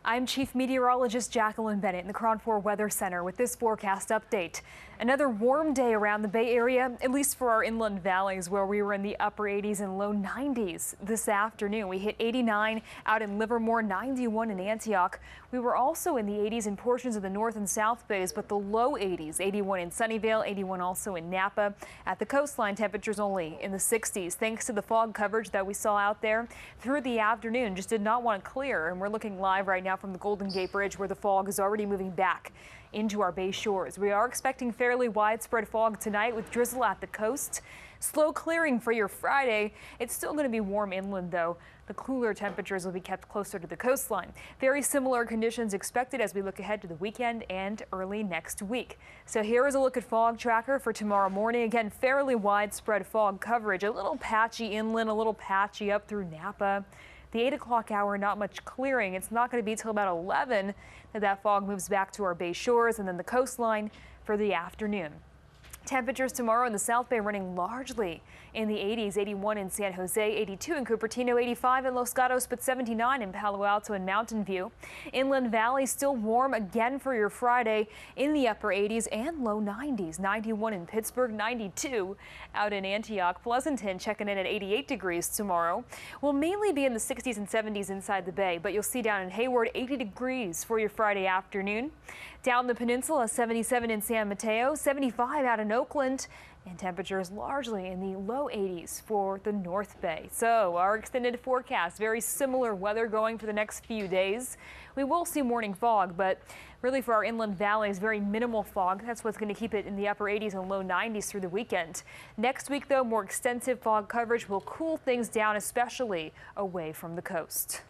I'm Chief Meteorologist Jacqueline Bennett in the KRON 4 Weather Center with this forecast update. Another warm day around the Bay Area, at least for our inland valleys where we were in the upper 80s and low 90s this afternoon. We hit 89 out in Livermore, 91 in Antioch. We were also in the 80s in portions of the North and South Bays, but the low 80s, 81 in Sunnyvale, 81 also in Napa. At the coastline, temperatures only in the 60s. Thanks to the fog coverage that we saw out there through the afternoon, just did not want to clear. And we're looking live right now from the Golden Gate Bridge where the fog is already moving back into our bay shores. We are expecting fairly widespread fog tonight with drizzle at the coast. Slow clearing for your Friday. It's still going to be warm inland though. The cooler temperatures will be kept closer to the coastline. Very similar conditions expected as we look ahead to the weekend and early next week. So here is a look at fog tracker for tomorrow morning. Again, fairly widespread fog coverage, a little patchy inland, a little patchy up through Napa. The 8 o'clock hour, not much clearing. It's not going to be till about 11 that fog moves back to our bay shores and then the coastline for the afternoon. Temperatures tomorrow in the South Bay running largely in the 80s, 81 in San Jose, 82 in Cupertino, 85 in Los Gatos, but 79 in Palo Alto and Mountain View. Inland Valley still warm again for your Friday in the upper 80s and low 90s, 91 in Pittsburgh, 92 out in Antioch. Pleasanton checking in at 88 degrees tomorrow. Will mainly be in the 60s and 70s inside the bay, but you'll see down in Hayward 80 degrees for your Friday afternoon. Down the peninsula, 77 in San Mateo, 75 out in Oakland, and temperatures largely in the low 80s for the North Bay. So our extended forecast, very similar weather going for the next few days. We will see morning fog, but really for our inland valleys, very minimal fog. That's what's going to keep it in the upper 80s and low 90s through the weekend. Next week, though, more extensive fog coverage will cool things down, especially away from the coast.